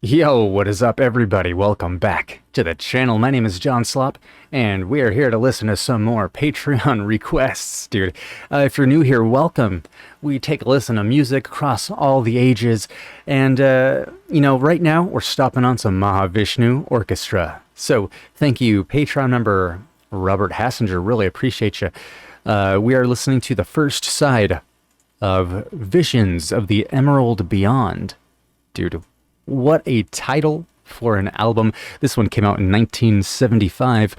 Yo, what is up, everybody? Welcome back to the channel. My name is John Slop, and we are here to listen to some more Patreon requests, dude. If you're new here, welcome. We take a listen to music across all the ages, and, right now we're stopping on some Mahavishnu Orchestra. So, thank you, Patreon member Robert Hassinger. Really appreciate you. We are listening to the first side of Visions of the Emerald Beyond. Dude, what a title for an album. This one came out in 1975.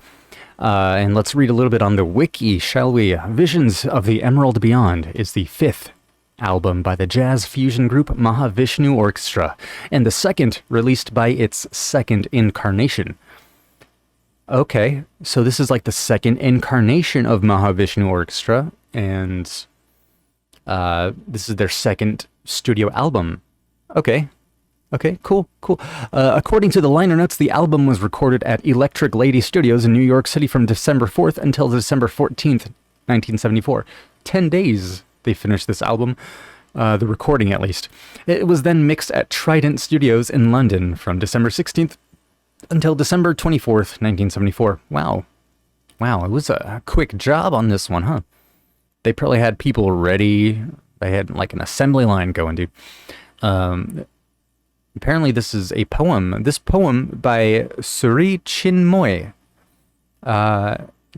And let's read a little bit on the wiki, shall we? Visions of the Emerald Beyond is the fifth album by the jazz fusion group Mahavishnu Orchestra, and the second released by its second incarnation. Okay, so this is like the second incarnation of Mahavishnu Orchestra, and this is their second studio album. Okay, cool. According to the liner notes, the album was recorded at Electric Lady Studios in New York City from December 4th until December 14th, 1974. 10 days they finished this album, the recording at least. It was then mixed at Trident Studios in London from December 16th until December 24th, 1974. Wow, it was a quick job on this one, huh? They probably had people ready. They had like an assembly line going, dude. Apparently this is a poem. This poem by Sri Chinmoy,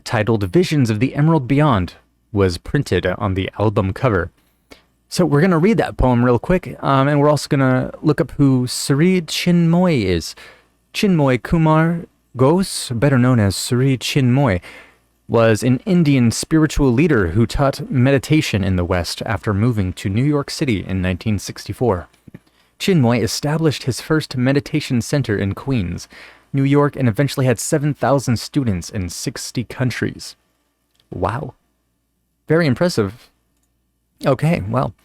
titled Visions of the Emerald Beyond, was printed on the album cover. So we're going to read that poem real quick, and we're also going to look up who Sri Chinmoy is. Chinmoy Kumar Ghose, better known as Sri Chinmoy, was an Indian spiritual leader who taught meditation in the West after moving to New York City in 1964. Chinmoy established his first meditation center in Queens, New York, and eventually had 7,000 students in 60 countries. Wow. Very impressive. Okay, well,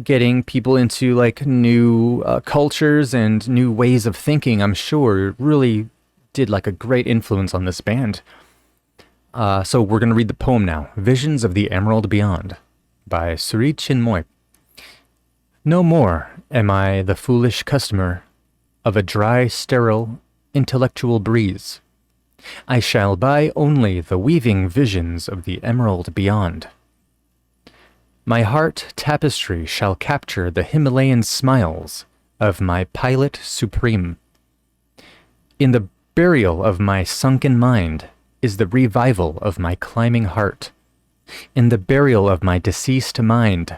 getting people into like new cultures and new ways of thinking, I'm sure, really did like a great influence on this band. So we're going to read the poem now, Visions of the Emerald Beyond by Sri Chinmoy. No more am I the foolish customer of a dry, sterile, intellectual breeze. I shall buy only the weaving visions of the emerald beyond. My heart tapestry shall capture the Himalayan smiles of my pilot supreme. In the burial of my sunken mind is the revival of my climbing heart. In the burial of my deceased mind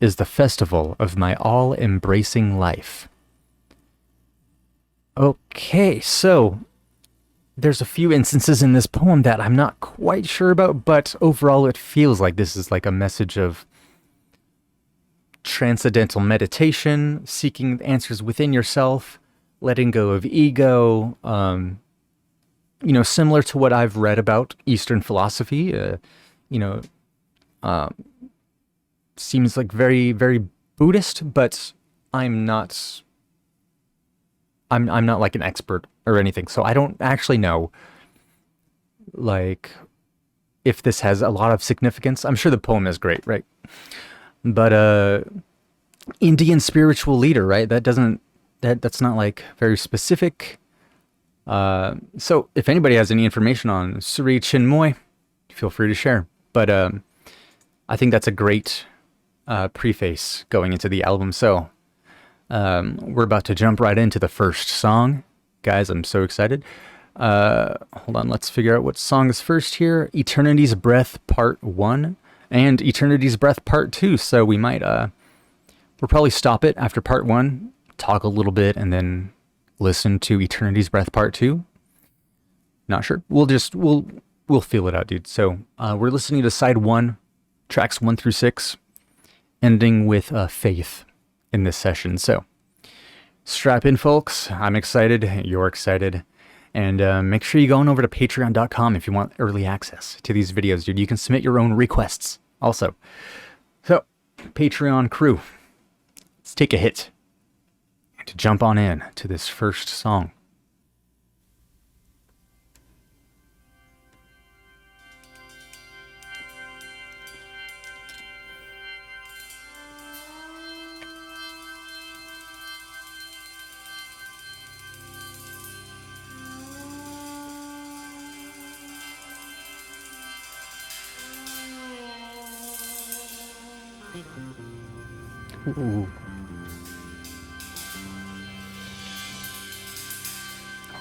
is the festival of my all-embracing life. Okay, so there's a few instances in this poem that I'm not quite sure about, but overall it feels like this is like a message of transcendental meditation, seeking answers within yourself, letting go of ego, similar to what I've read about Eastern philosophy, seems like very, very Buddhist, but I'm not like an expert or anything, so I don't actually know like if this has a lot of significance. I'm sure the poem is great, right? But Indian spiritual leader, right? That's not like very specific. So if anybody has any information on Sri Chinmoy, feel free to share. But I think that's a great preface going into the album. So we're about to jump right into the first song. Guys, I'm so excited. Hold on, let's figure out what song is first here. Eternity's Breath Part 1 and Eternity's Breath Part 2. So we might, we'll probably stop it after Part 1, talk a little bit, and then listen to Eternity's Breath Part 2. Not sure. We'll feel it out, dude. So we're listening to side 1, tracks 1 through 6. Ending with faith in this session. So strap in, folks. I'm excited. You're excited. And make sure you go on over to patreon.com if you want early access to these videos, dude. You can submit your own requests also. So, Patreon crew, let's take a hit and to jump on in to this first song. Ooh.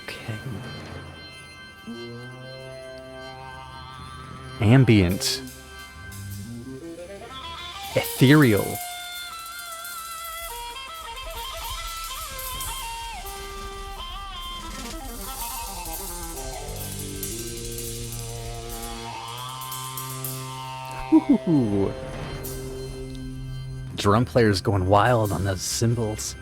Okay. Ambient. Ethereal. Ooh. Drum players going wild on those cymbals.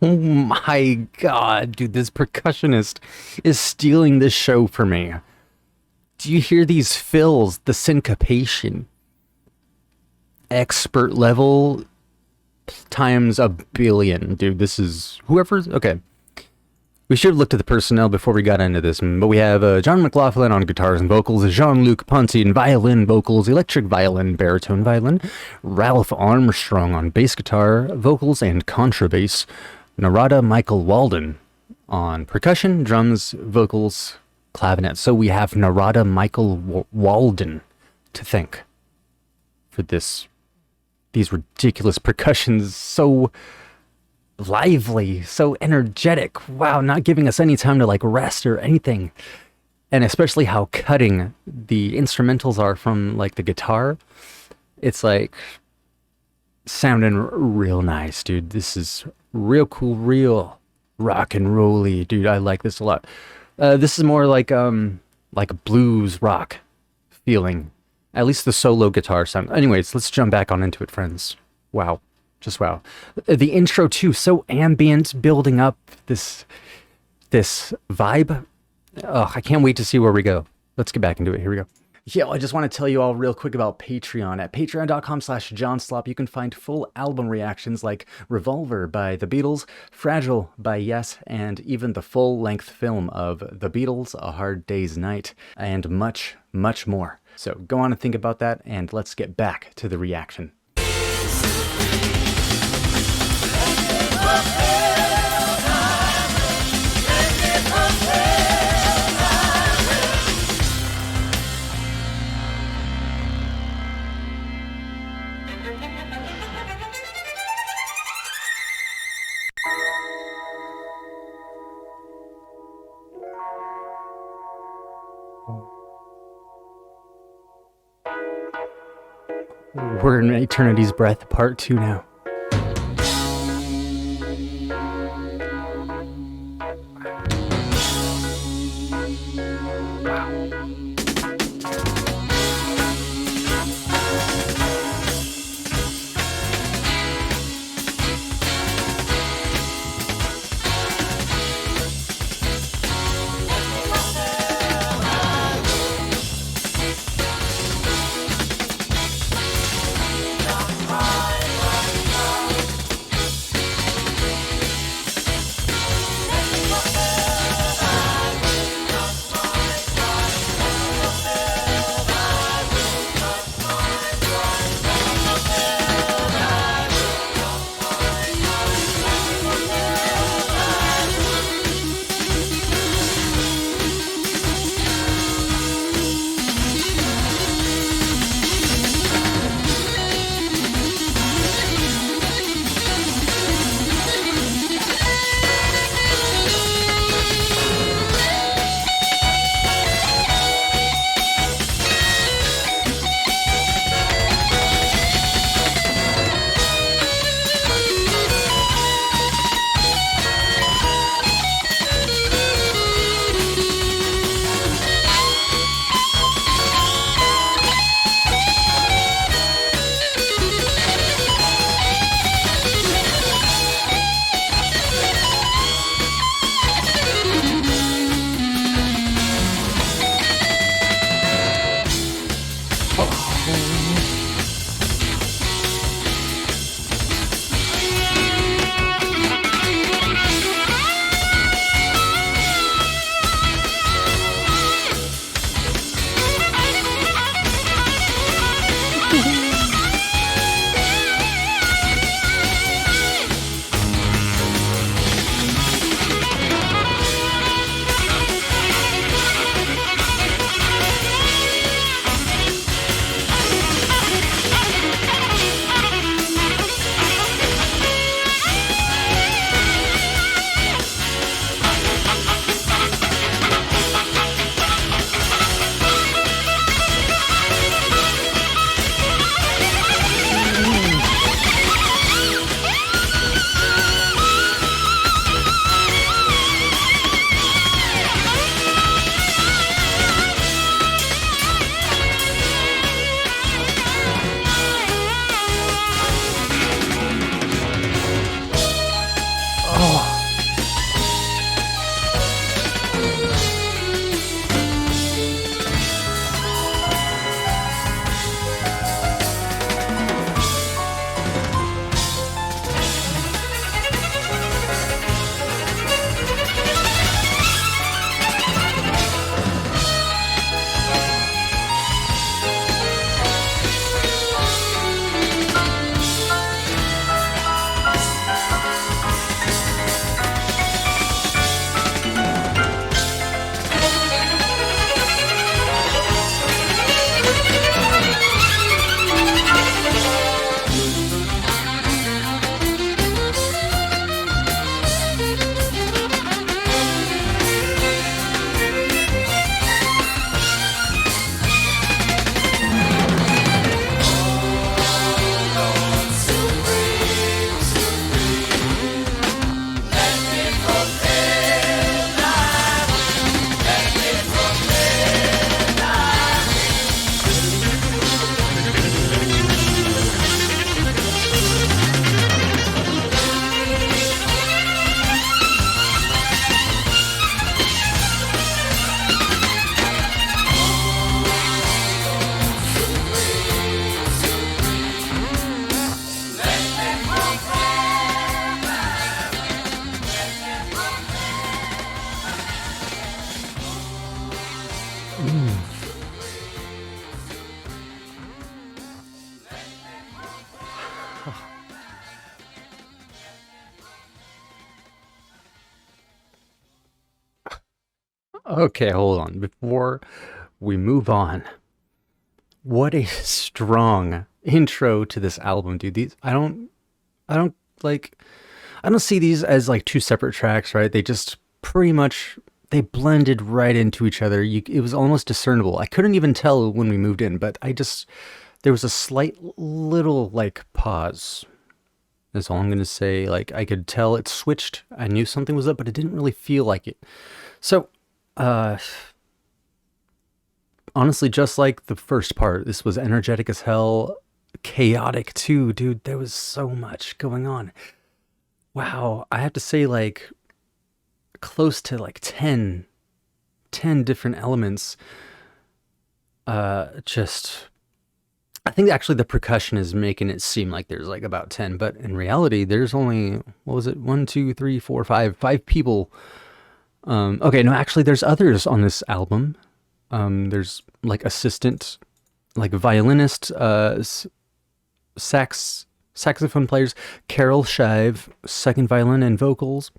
Oh my god, dude, this percussionist is stealing this show for me. Do you hear these fills? The syncopation. Expert level times a billion, dude. This is whoever's okay. We should have looked at the personnel before we got into this, but we have John McLaughlin on guitars and vocals, Jean-Luc Ponty on violin, vocals, electric violin, baritone violin, Ralph Armstrong on bass guitar, vocals, and contrabass, Narada Michael Walden on percussion, drums, vocals, clavinet. So we have Narada Michael Walden to thank for these ridiculous percussions, so lively, so energetic. Wow, not giving us any time to like rest or anything. And especially how cutting the instrumentals are from like the guitar. It's like sounding real nice, dude. This is real cool, real rock and rolly, dude. I like this a lot. This is more like blues rock feeling. At least the solo guitar sound. Anyways, let's jump back on into it, friends. Wow. Just wow. The intro too, so ambient, building up this vibe. Oh, I can't wait to see where we go. Let's get back into it. Here we go. Yeah, I just want to tell you all real quick about Patreon. At patreon.com/JohnSlop, you can find full album reactions like Revolver by The Beatles, Fragile by Yes, and even the full-length film of The Beatles, A Hard Day's Night, and much, much more. So go on and think about that, and let's get back to the reaction. We're in Eternity's Breath, part 2 now. Okay, hold on. Before we move on, what a strong intro to this album, dude. These I don't like I don't see these as like two separate tracks, right? They just pretty much they blended right into each other. It was almost discernible. I couldn't even tell when we moved in, but I just there was a slight little like pause. That's all I'm gonna say. Like I could tell it switched. I knew something was up, but it didn't really feel like it. So, uh, honestly, just like the first part, this was energetic as hell, chaotic too, dude. There was so much going on. Wow, I have to say, like, close to like 10 different elements. Just, I think actually the percussion is making it seem like there's like about 10, but in reality, there's only, what was it? One, two, three, four, five people. Okay, no, actually, there's others on this album. There's like assistant, like violinist, saxophone players, Carol Shive, second violin and vocals,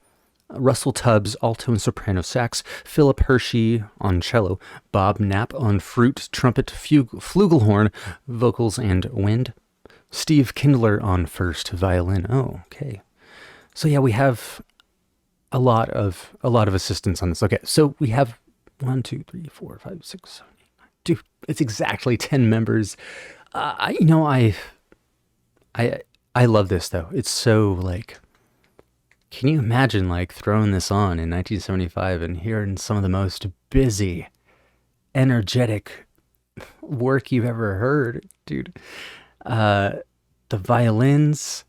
Russell Tubbs, alto and soprano sax, Philip Hershey on cello, Bob Knapp on fruit, trumpet, flugelhorn, vocals and wind, Steve Kindler on first violin. Oh, okay. So yeah, we have a lot of assistance on this. Okay, so we have one, two, three, four, five, six, seven, eight, nine. Dude, it's exactly 10 members. You know, I I love this though. It's so like, can you imagine like throwing this on in 1975 and hearing some of the most busy, energetic work you've ever heard, dude? Uh, the violins,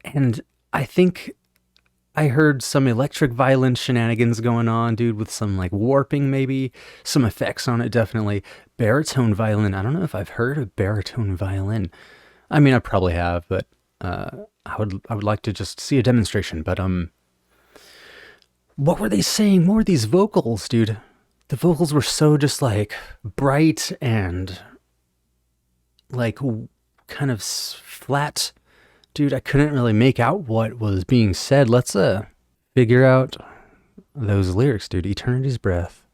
and I think I heard some electric violin shenanigans going on, dude, with some like warping, maybe some effects on it. Definitely baritone violin. I don't know if I've heard of baritone violin. I mean, I probably have, but I would like to just see a demonstration. But what were they saying? More of these vocals, dude. The vocals were so just like bright and like kind of flat. Dude, I couldn't really make out what was being said. Let's figure out those lyrics, dude. Eternity's breath.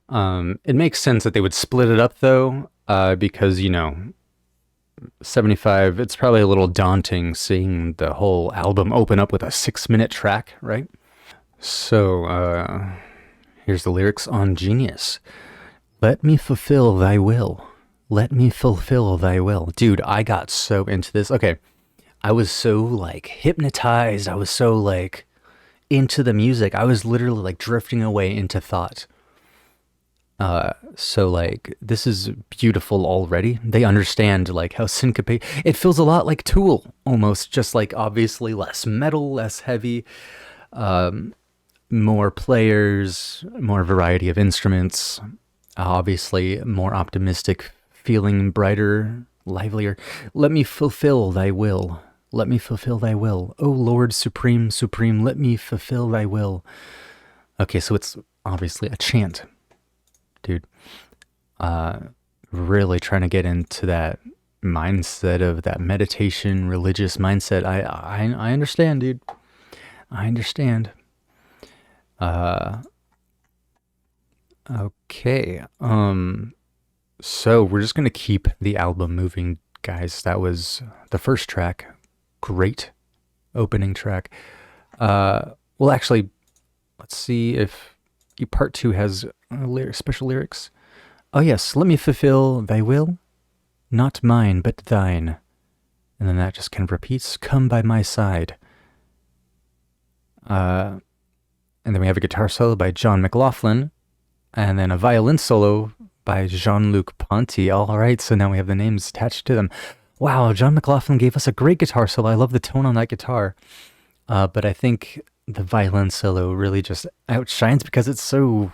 It makes sense that they would split it up though, because 75. It's probably a little daunting seeing the whole album open up with a 6 minute track, right? So here's the lyrics on Genius. Let me fulfill thy will. Let me fulfill thy will. Dude, I got so into this. Okay, I was so like hypnotized. I was so like into the music. I was literally like drifting away into thought. So like this is beautiful already. They understand like how syncopate. It feels a lot like Tool almost, just like obviously less metal, less heavy, more players, more variety of instruments. Obviously more optimistic, feeling brighter, livelier. Let me fulfill thy will. Let me fulfill thy will. O Lord Supreme, Supreme, let me fulfill thy will. Okay, so it's obviously a chant, dude. Really trying to get into that mindset of that meditation, religious mindset. I understand, dude. I understand. Uh, okay. So we're just gonna keep the album moving, guys. That was the first track. Great opening track. Well, actually, let's see if part two has special lyrics. Oh yes, let me fulfill thy will, not mine but thine. And then that just kind of repeats. Come by my side. And then we have a guitar solo by John McLaughlin, and then a violin solo by Jean-Luc Ponty. All right, so now we have the names attached to them. Wow, John McLaughlin gave us a great guitar solo. I love the tone on that guitar. But I think the violin solo really just outshines because it's so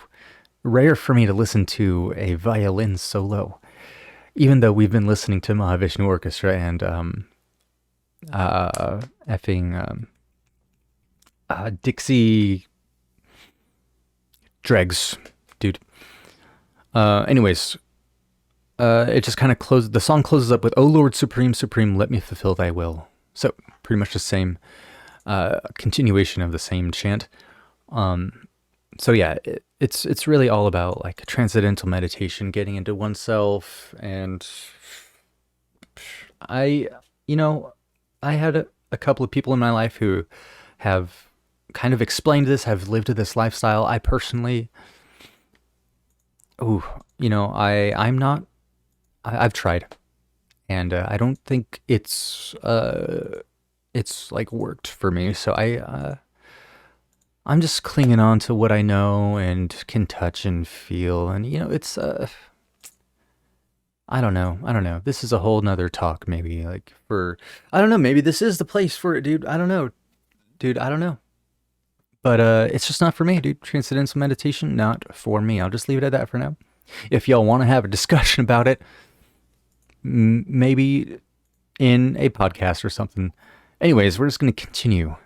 rare for me to listen to a violin solo. Even though we've been listening to Mahavishnu Orchestra and Dixie Dregs, dude. Anyways, it just kind of closes. The song closes up with "O Lord Supreme, Supreme, let me fulfill Thy will." So pretty much the same continuation of the same chant. So yeah, it's really all about like transcendental meditation, getting into oneself, and I, you know, I had a couple of people in my life who have kind of explained this, have lived this lifestyle. I personally, oh, I'm not. I've tried, and I don't think it's like worked for me. So I'm just clinging on to what I know and can touch and feel, and it's I don't know. I don't know. This is a whole nother talk, maybe like for I don't know. Maybe this is the place for it, dude. I don't know, dude. I don't know. But it's just not for me, dude. Transcendental meditation, not for me. I'll just leave it at that for now. If y'all want to have a discussion about it, maybe in a podcast or something. Anyways, we're just going to continue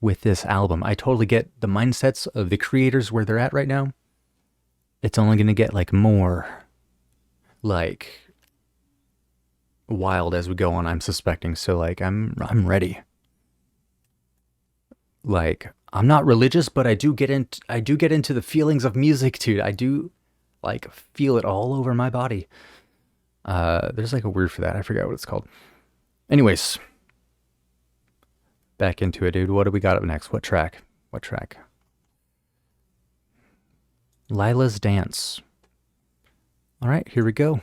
with this album. I totally get the mindsets of the creators where they're at right now. It's only going to get like more like wild as we go on, I'm suspecting. So like I'm ready. Like I'm not religious, but I do get into the feelings of music, dude. I do like feel it all over my body. There's like a word for that. I forgot what it's called. Anyways, back into it, dude. What do we got up next? What track? What track? Lila's Dance. All right, here we go.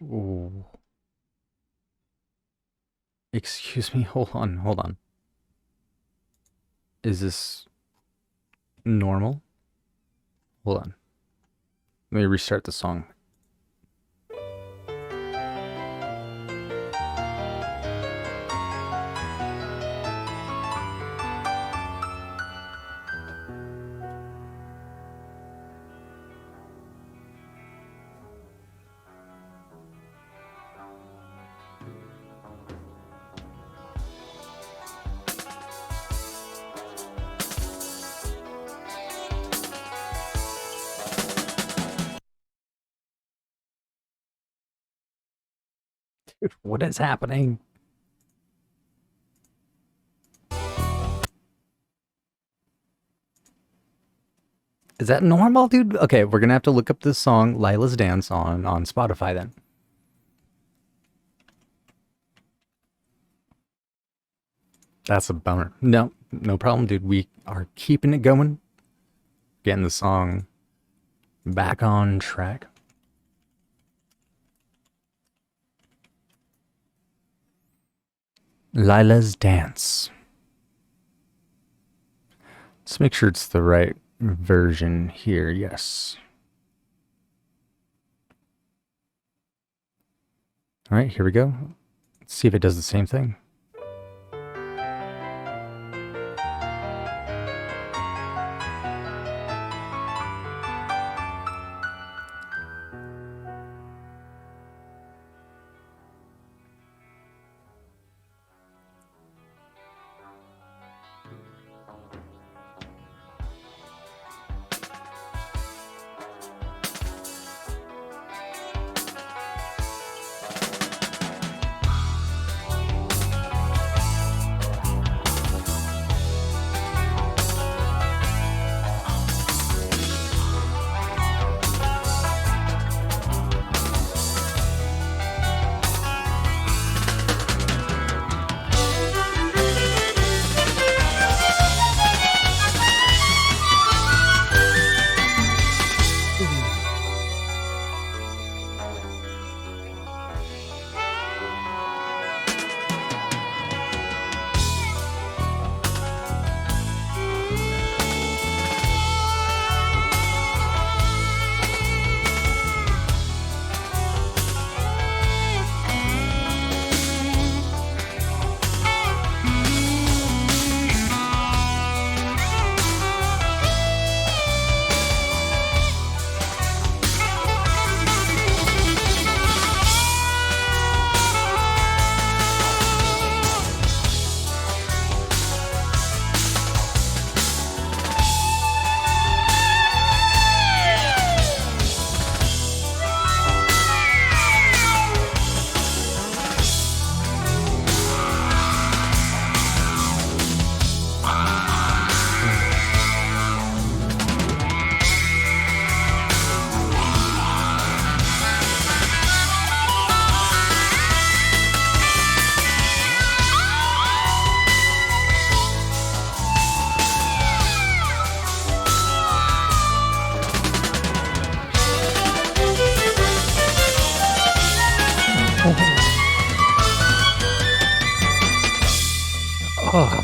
Ooh. Excuse me, hold on, hold on. Is this normal? Hold on. Let me restart the song. Dude, what is happening? Is that normal, dude? Okay, we're gonna have to look up this song, Lila's Dance, on Spotify then. That's a bummer. No, no problem, dude. We are keeping it going. Getting the song back on track. Lila's Dance. Let's make sure it's the right version here. Yes. All right, here we go. Let's see if it does the same thing. Oh,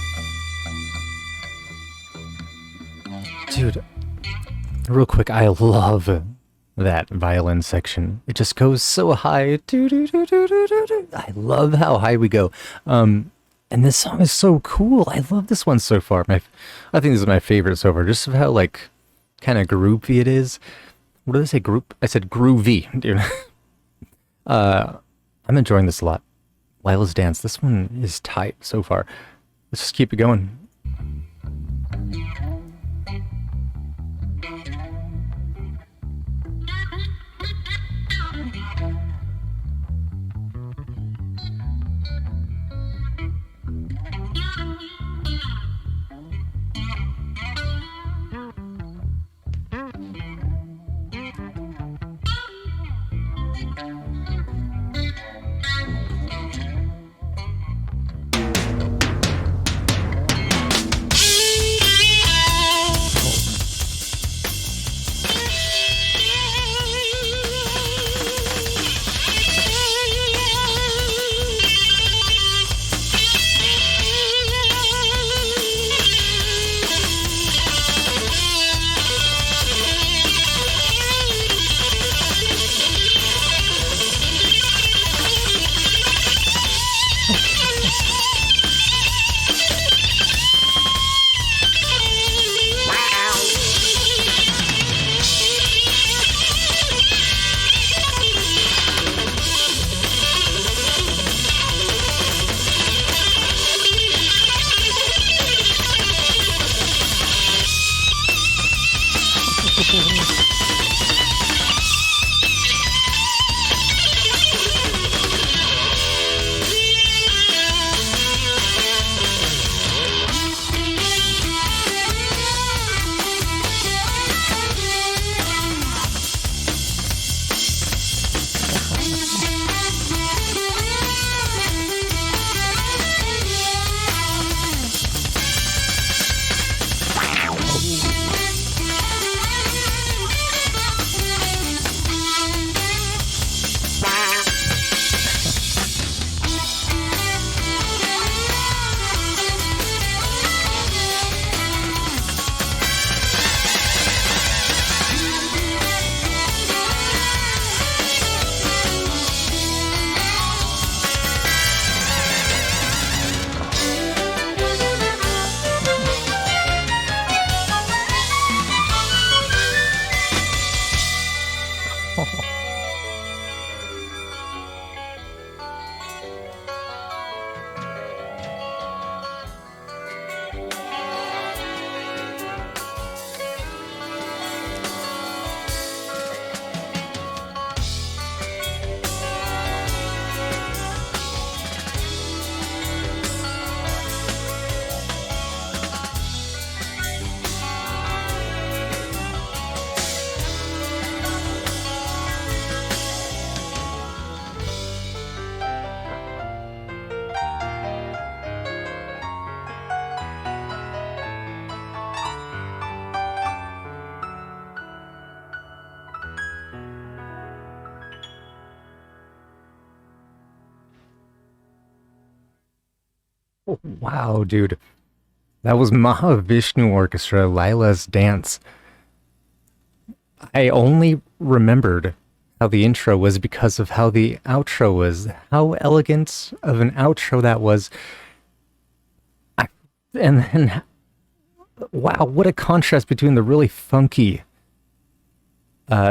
dude, real quick, I love that violin section. It just goes so high. I love how high we go. And this song is so cool. I love this one so far. I think this is my favorite so far. Just how like kind of groovy it is. What did I say? Group? I said groovy, dude. I'm enjoying this a lot. Lila's Dance. This one is tight so far. Let's just keep it going. Oh, wow, dude. That was Mahavishnu Orchestra, Lila's Dance. I only remembered how the intro was because of how the outro was. How elegant of an outro that was. I, and then, wow, what a contrast between the really funky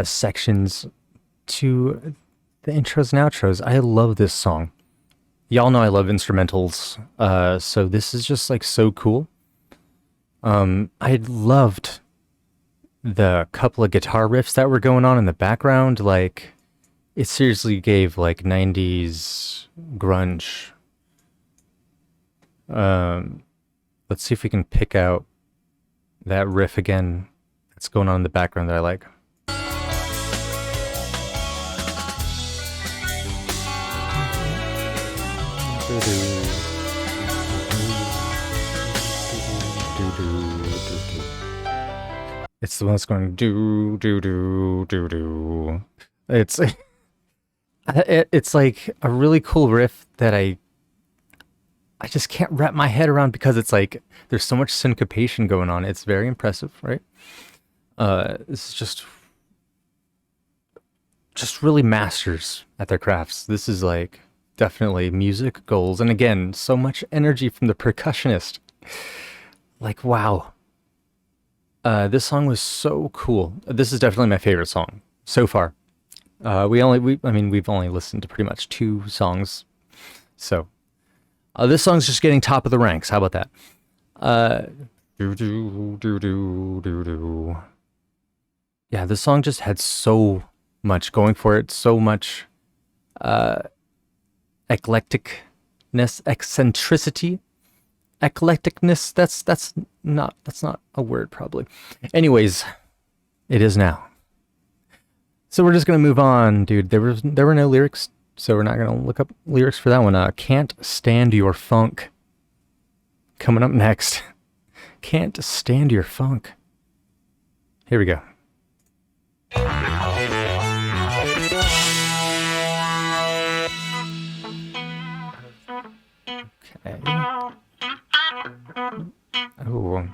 sections to the intros and outros. I love this song. Y'all know I love instrumentals, so this is just like so cool. I loved the couple of guitar riffs that were going on in the background. Like, it seriously gave like 90s grunge. Let's see if we can pick out that riff again that's going on in the background that I like. It's the one that's going do do do do do. It's like a really cool riff that I I just can't wrap my head around because it's like there's so much syncopation going on. It's very impressive, right? This is just really masters at their crafts. This is like definitely music goals, and again, so much energy from the percussionist. Like wow, this song was so cool. This is definitely my favorite song so far. I mean, we've only listened to pretty much 2 songs, so this song's just getting top of the ranks. How about that? Do do do do do do. Yeah, this song just had so much going for it, so much eclecticness, eccentricity, eclecticness. That's not a word probably. Anyways, it is now. So we're just gonna move on, dude. There were no lyrics, so we're not gonna look up lyrics for that one. Can't stand your funk. Coming up next. Can't stand your funk. Here we go. Okay. Oh,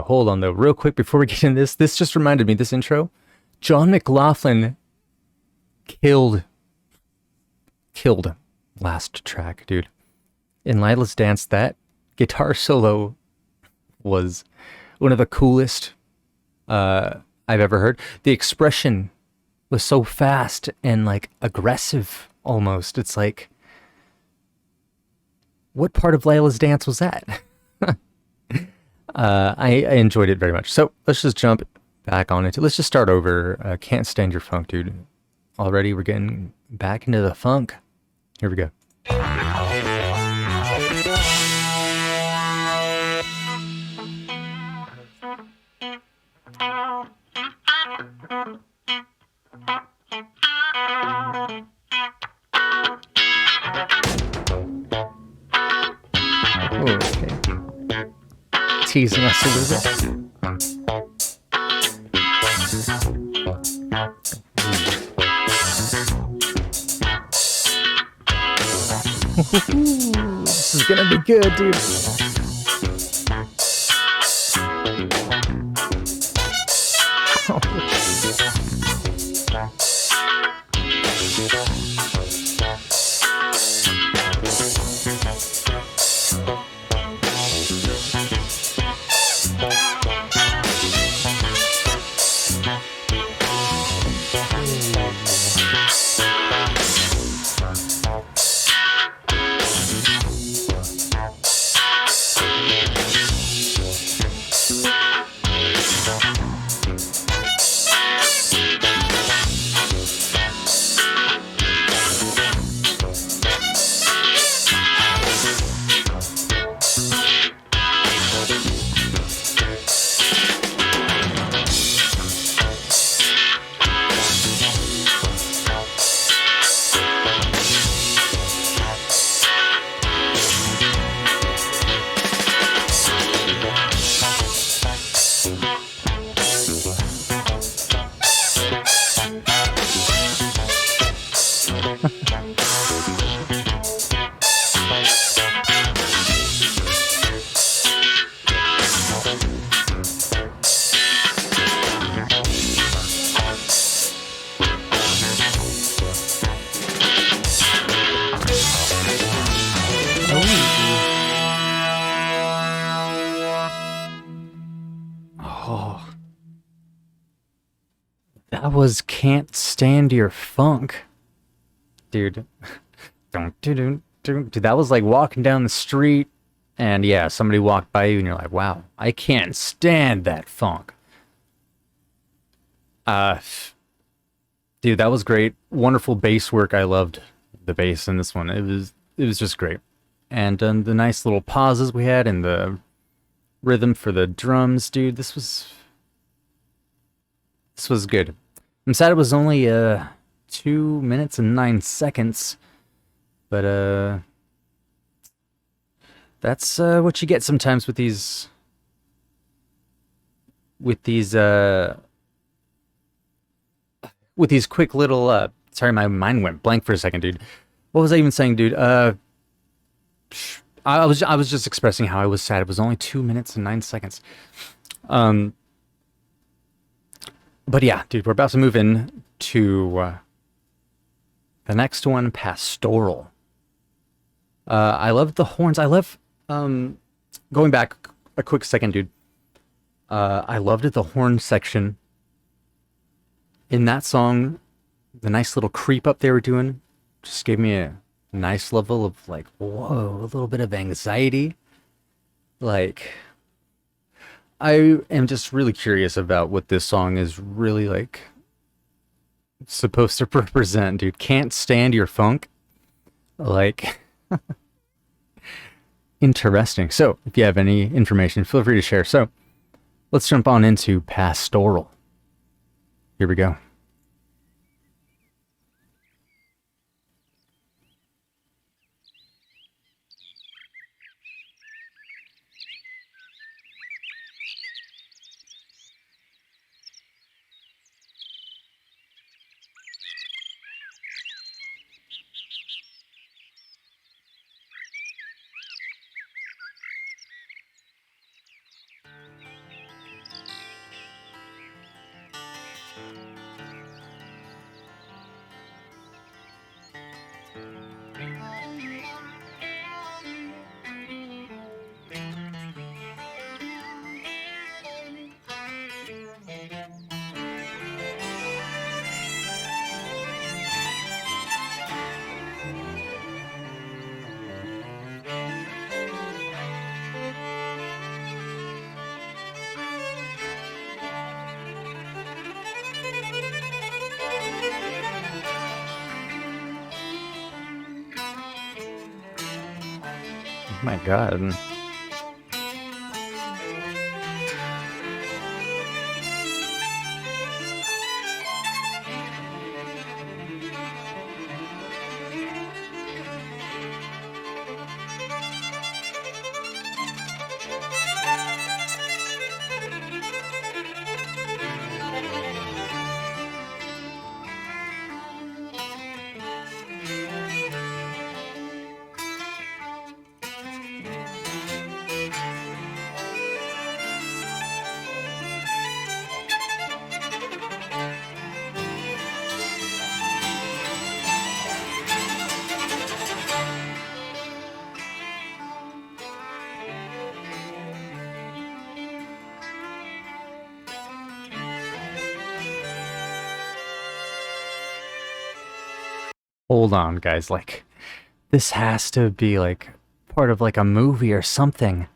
hold on though. Real quick before we get into this just reminded me, this intro. John McLaughlin killed last track, dude. In Lila's Dance, that guitar solo was one of the coolest I've ever heard. The expression was so fast and like aggressive almost. It's like, what part of Lila's Dance was that? I enjoyed it very much. So let's just jump back on it. Let's just start over. Can't stand your funk, dude. Already we're getting back into the funk. Here we go. Okay. Teasing us a little bit. This is gonna be good, dude. That was Can't Stand Your Funk. Dude. Dude, that was like walking down the street and yeah, somebody walked by you and you're like, wow, I can't stand that funk. Dude, that was great. Wonderful bass work. I loved the bass in this one. It was just great. And the nice little pauses we had and the rhythm for the drums, dude. This was good. I'm sad it was only 2 minutes and 9 seconds, but that's what you get sometimes with these quick little sorry, my mind went blank for a second, dude. What was I even saying, dude? I was just expressing how I was sad. It was only 2 minutes and 9 seconds. Um, but yeah, dude, we're about to move in to the next one, Pastoral. I love the horns. I love going back a quick second, dude. I loved it, the horn section in that song. The nice little creep up they were doing just gave me a nice level of like, whoa, a little bit of anxiety. Like, I am just really curious about what this song is really like supposed to represent, dude. Can't stand your funk. Like, interesting. So, if you have any information, feel free to share. So, let's jump on into Pastoral. Here we go. Oh my God. Hold on, guys. Like, this has to be like part of like a movie or something.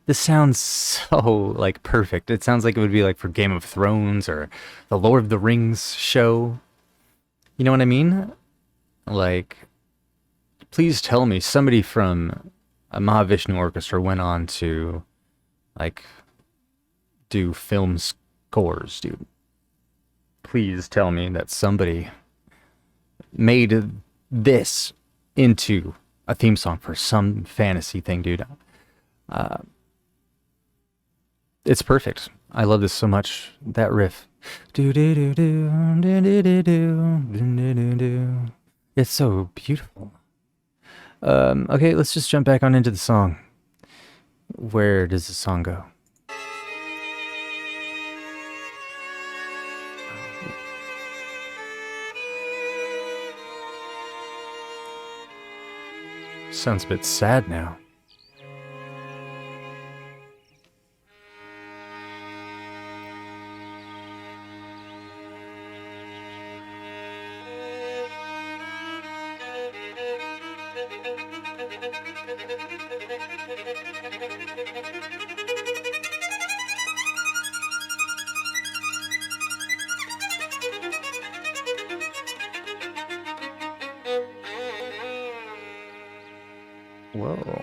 This sounds so like perfect. It sounds like it would be like for Game of Thrones or the Lord of the Rings show. You know what I mean? Like, please tell me somebody from a Mahavishnu Orchestra went on to like do film scores, dude. Please tell me that somebody made this into a theme song for some fantasy thing, dude. Uh, it's perfect. I love this so much. That riff. Do do do do do do do do do do. It's so beautiful. Okay, let's just jump back on into the song. Where does the song go? Sounds a bit sad now. Whoa.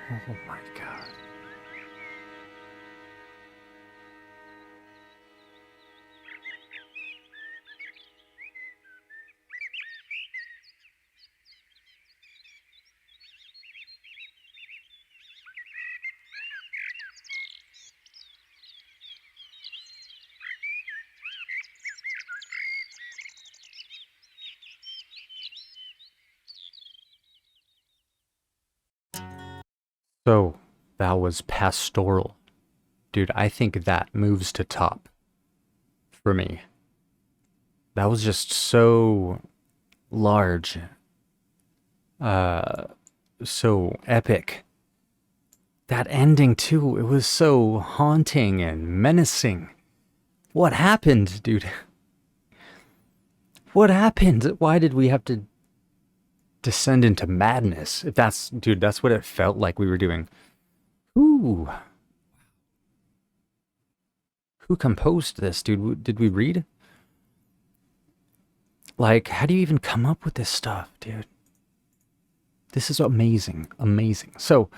Oh my god. So, that was pastoral. Dude, I think that moves to top for me. That was just so large, uh, so epic. That ending too, it was so haunting and menacing. What happened, dude? What happened? Why did we have to descend into madness? If that's, dude, that's what it felt like we were doing. Ooh. Who composed this, dude? Did we read? Like, how do you even come up with this stuff, dude? This is amazing. Amazing. So,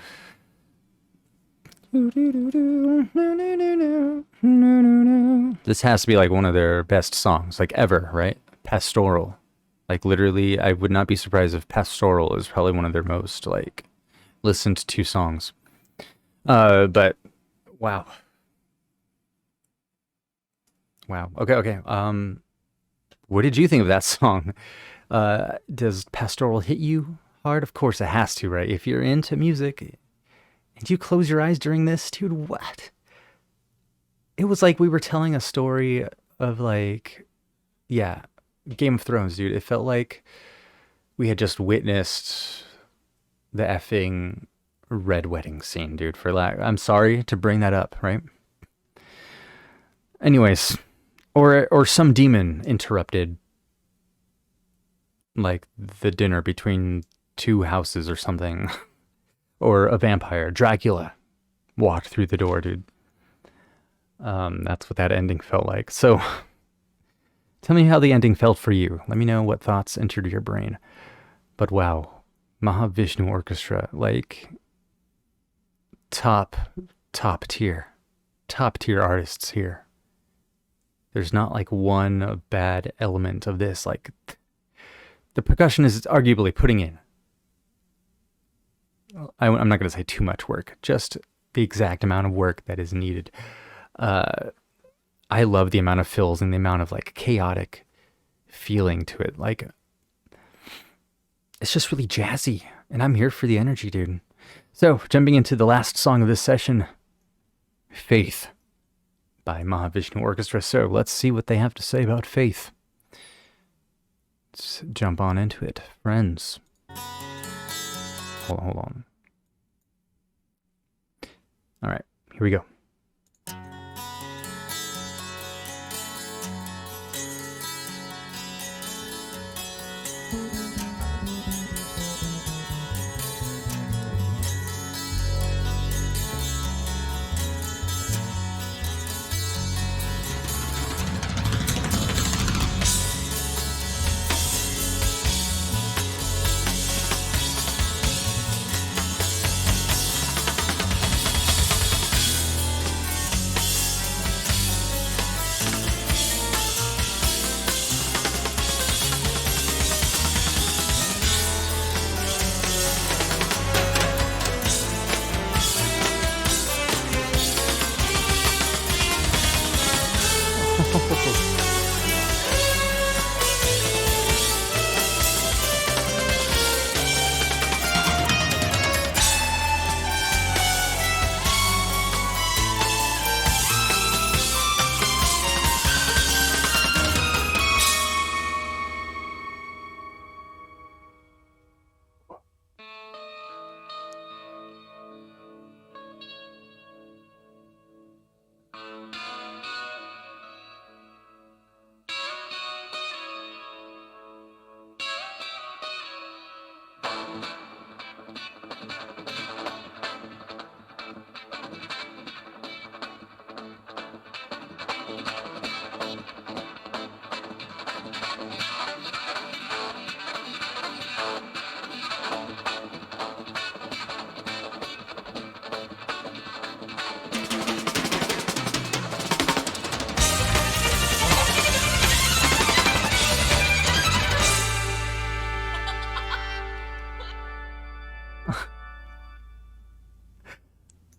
this has to be like one of their best songs, like ever, right? Pastoral. Like literally, I would not be surprised if Pastoral is probably one of their most like listened to songs. But wow. Wow. Okay. What did you think of that song? Does Pastoral hit you hard? Of course it has to, right? If you're into music and you close your eyes during this, dude, what? It was like we were telling a story of like, yeah, Game of Thrones, dude. It felt like we had just witnessed the effing red wedding scene, dude. I'm sorry to bring that up, right? Anyways, or some demon interrupted like the dinner between two houses or something. Or a vampire, Dracula, walked through the door, dude. That's what that ending felt like. So, tell me how the ending felt for you. Let me know what thoughts entered your brain. But wow, Mahavishnu Orchestra, like top tier artists here. There's not like one bad element of this. Like the percussion is arguably putting in. I'm not going to say too much work, just the exact amount of work that is needed. I love the amount of fills and the amount of like chaotic feeling to it. Like, it's just really jazzy, and I'm here for the energy, dude. So, jumping into the last song of this session, Faith by Mahavishnu Orchestra. So, let's see what they have to say about faith. Let's jump on into it, friends. Hold on. All right, here we go.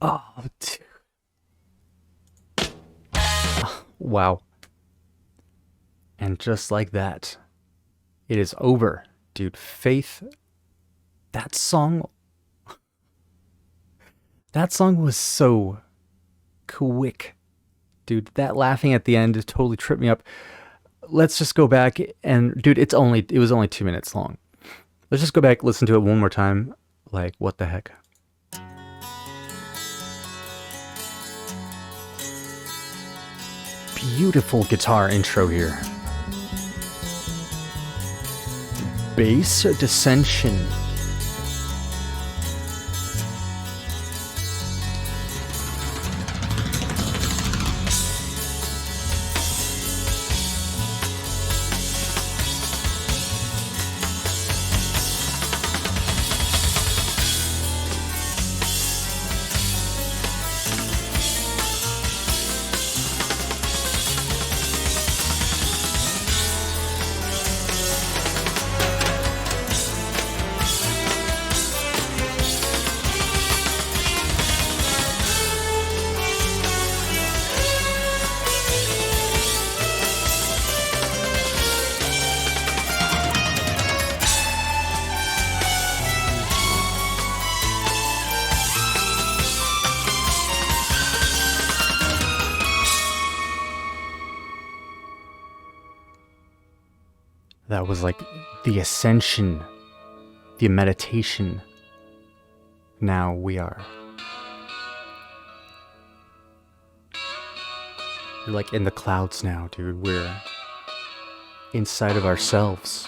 Oh, dude. Wow. And just like that, it is over. Dude, Faith, that song was so quick. Dude, that laughing at the end totally tripped me up. Let's just go back and dude, it was only 2 minutes long. Let's just go back, listen to it one more time. Like, what the heck? Beautiful guitar intro here. Bass dissension. That was like the ascension, the meditation. Now we're like in the clouds now, dude. We're inside of ourselves.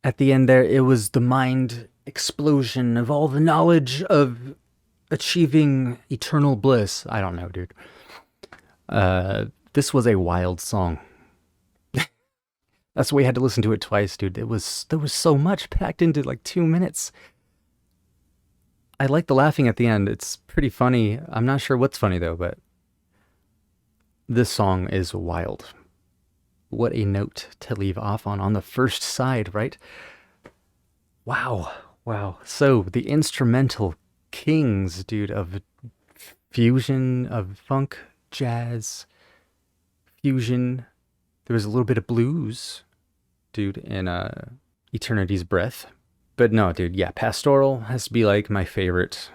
At the end there, it was the mind explosion of all the knowledge of achieving eternal bliss. I don't know, dude. This was a wild song. That's why we had to listen to it twice, dude. There was so much packed into like 2 minutes. I like the laughing at the end. It's pretty funny. I'm not sure what's funny though, but this song is wild. What a note to leave off on the first side, right? Wow. So the instrumental kings, dude, of fusion, of funk, jazz, fusion. There was a little bit of blues, dude, in Eternity's Breath. But no, dude, yeah, Pastoral has to be like my favorite.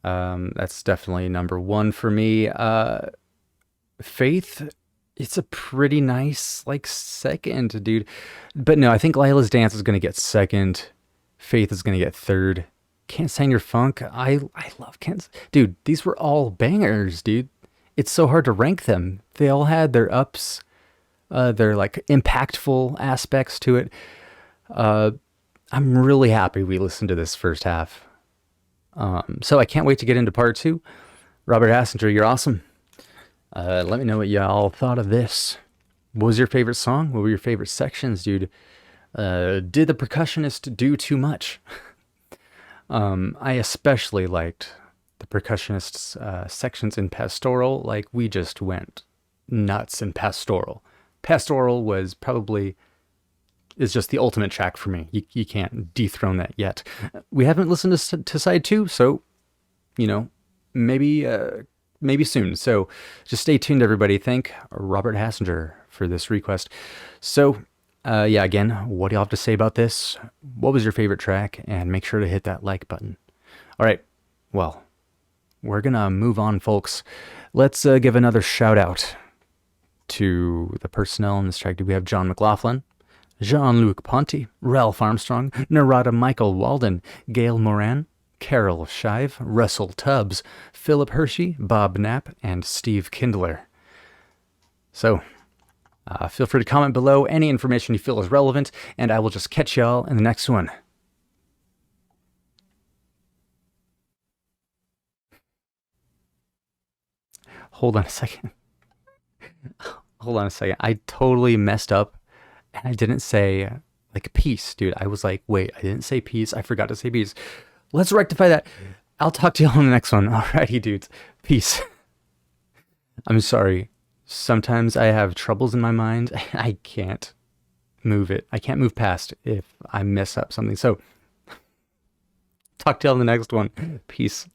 That's definitely number one for me. Faith, it's a pretty nice, like, second, dude. But no, I think Lila's Dance is going to get second. Faith is going to get third. Can't Stand Your Funk. I love Can't. Dude, these were all bangers, dude. It's so hard to rank them. They all had their ups, their, like, impactful aspects to it. I'm really happy we listened to this first half. So I can't wait to get into part two. Robert Hassinger, you're awesome. Let me know what y'all thought of this. What was your favorite song? What were your favorite sections, dude? Did the percussionist do too much? I especially liked the percussionist's sections in Pastoral. Like, we just went nuts in Pastoral. Pastoral was probably is just the ultimate track for me. You can't dethrone that yet. We haven't listened to side two, so, you know, maybe soon. So just stay tuned, everybody. Thank Robert Hassinger for this request. So, yeah, again, what do y'all have to say about this? What was your favorite track? And make sure to hit that like button. All right, well, we're going to move on, folks. Let's give another shout out to the personnel in this track. We have John McLaughlin, Jean-Luc Ponty, Ralph Armstrong, Narada Michael Walden, Gail Moran, Carol Shive, Russell Tubbs, Philip Hershey, Bob Knapp, and Steve Kindler. So, feel free to comment below any information you feel is relevant, and I will just catch y'all in the next one. hold on a second. Hold on a second. I totally messed up and I didn't say like peace, dude. I was like, wait, I didn't say peace. I forgot to say peace. Let's rectify that. I'll talk to y'all on the next one. Alrighty, dudes. Peace. I'm sorry. Sometimes I have troubles in my mind. I can't move it. I can't move past if I mess up something. So talk to y'all in the next one. Peace.